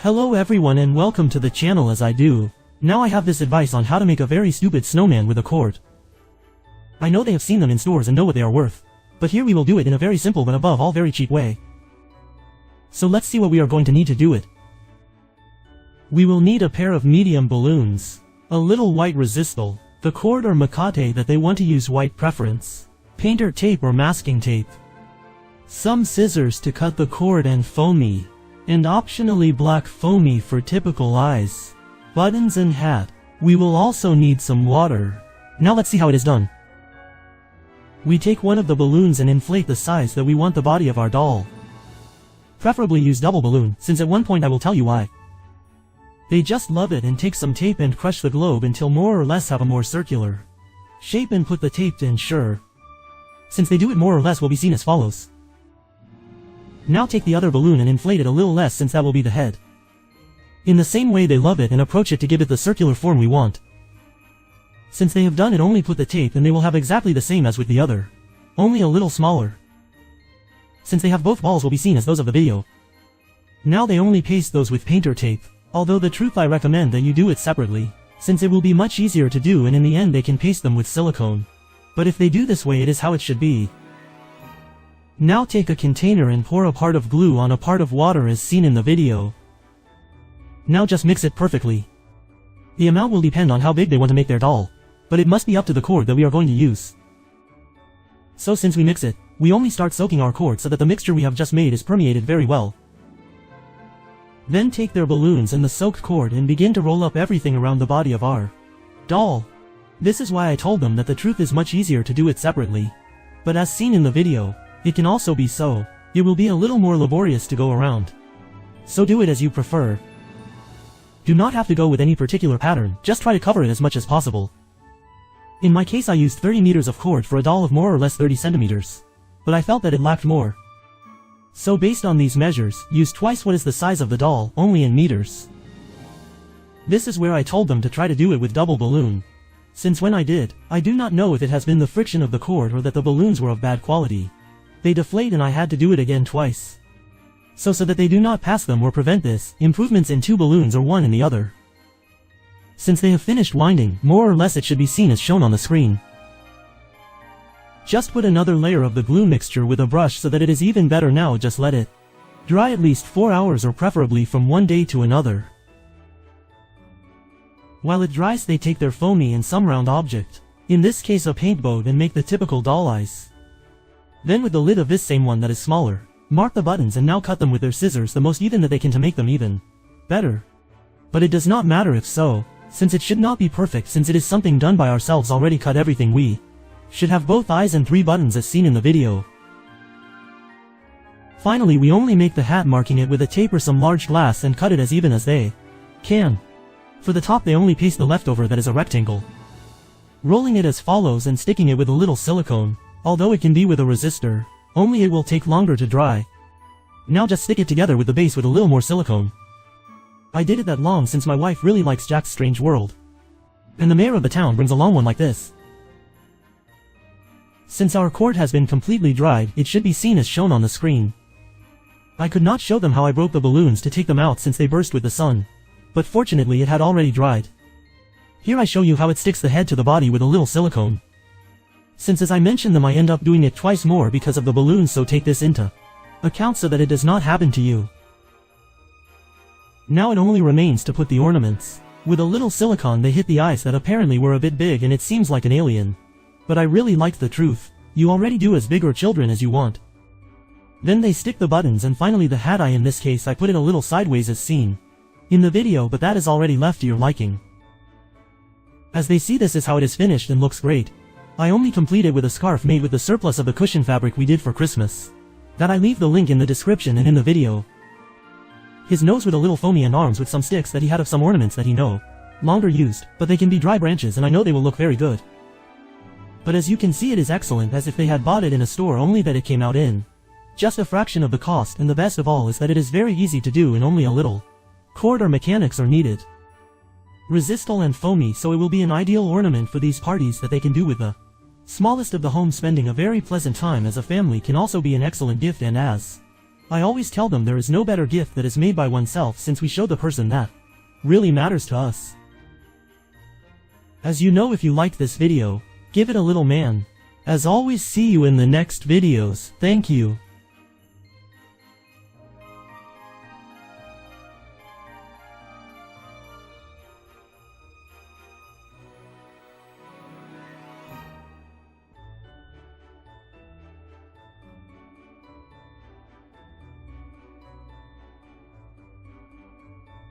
Hello everyone and welcome to the channel. As I do, now I have this advice on how to make a very stupid snowman with a cord. I know they have seen them in stores and know what they are worth, but here we will do it in a very simple but above all very cheap way. So let's see what we are going to need to do it. We will need a pair of medium balloons, a little white resistal, the cord or macate that they want to use white preference, painter tape or masking tape, some scissors to cut the cord and foamy, and optionally black foamy for typical eyes, buttons and hat. We will also need some water. Now let's see how it is done. We take one of the balloons and inflate the size that we want the body of our doll. Preferably use double balloon, since at one point I will tell you why. They just love it, and take some tape and crush the globe until more or less have a more circular shape and put the tape to ensure. Since they do it more or less will be seen as follows. Now take the other balloon and inflate it a little less, since that will be the head. In the same way they love it, and approach it to give it the circular form we want. Since they have done it, only put the tape and they will have exactly the same as with the other, only a little smaller. Since they have both balls will be seen as those of the video. Now they only paste those with painter tape, although the truth I recommend that you do it separately, since it will be much easier to do, and in the end they can paste them with silicone. But if they do this way, it is how it should be. Now take a container and pour a part of glue on a part of water as seen in the video. Now just mix it perfectly. The amount will depend on how big they want to make their doll, but it must be up to the cord that we are going to use. So since we mix it, we only start soaking our cord so that the mixture we have just made is permeated very well. Then take their balloons and the soaked cord and begin to roll up everything around the body of our doll. This is why I told them that the truth is much easier to do it separately. But as seen in the video, it can also be so. It will be a little more laborious to go around. So do it as you prefer. Do not have to go with any particular pattern, just try to cover it as much as possible. In my case I used 30 meters of cord for a doll of more or less 30 centimeters. But I felt that it lacked more. So based on these measures, use twice what is the size of the doll, only in meters. This is where I told them to try to do it with double balloon. Since when I did, I do not know if it has been the friction of the cord or that the balloons were of bad quality. They deflate and I had to do it again twice. So that they do not pass them or prevent this, improvements in two balloons or one in the other. Since they have finished winding, more or less it should be seen as shown on the screen. Just put another layer of the glue mixture with a brush so that it is even better. Now just let it dry at least 4 hours, or preferably from one day to another. While it dries they take their foamy and some round object, in this case a paint boat, and make the typical doll eyes. Then with the lid of this same one that is smaller, mark the buttons and now cut them with their scissors the most even that they can to make them even better. But it does not matter if so, since it should not be perfect, since it is something done by ourselves already. Cut everything. We should have both eyes and 3 buttons as seen in the video. Finally we only make the hat, marking it with a tape or some large glass, and cut it as even as they can. For the top they only paste the leftover that is a rectangle, rolling it as follows and sticking it with a little silicone. Although it can be with a resistor, only it will take longer to dry. Now just stick it together with the base with a little more silicone. I did it that long since my wife really likes Jack's Strange World, and the mayor of the town brings along one like this. Since our cord has been completely dried, it should be seen as shown on the screen. I could not show them how I broke the balloons to take them out since they burst with the sun, but fortunately it had already dried. Here I show you how it sticks the head to the body with a little silicone. Since as I mentioned them I end up doing it twice more because of the balloons, so take this into account so that it does not happen to you. Now it only remains to put the ornaments. With a little silicone they hit the eyes that apparently were a bit big, and it seems like an alien. But I really liked the truth. You already do as big or children as you want. Then they stick the buttons, and finally the hat eye. In this case I put it a little sideways as seen in the video, but that is already left to your liking. As they see, this is how it is finished and looks great. I only complete it with a scarf made with the surplus of the cushion fabric we did for Christmas. That I leave the link in the description and in the video. His nose with a little foamy, and arms with some sticks that he had of some ornaments that he no longer used, but they can be dry branches and I know they will look very good. But as you can see it is excellent, as if they had bought it in a store, only that it came out in just a fraction of the cost, and the best of all is that it is very easy to do and only a little cord or mechanics are needed. Resistal and foamy, so it will be an ideal ornament for these parties that they can do with the smallest of the home. Spending a very pleasant time as a family can also be an excellent gift, and as I always tell them there is no better gift that is made by oneself, since we show the person that really matters to us. As you know, if you liked this video, give it a little man. As always, see you in the next videos. Thank you.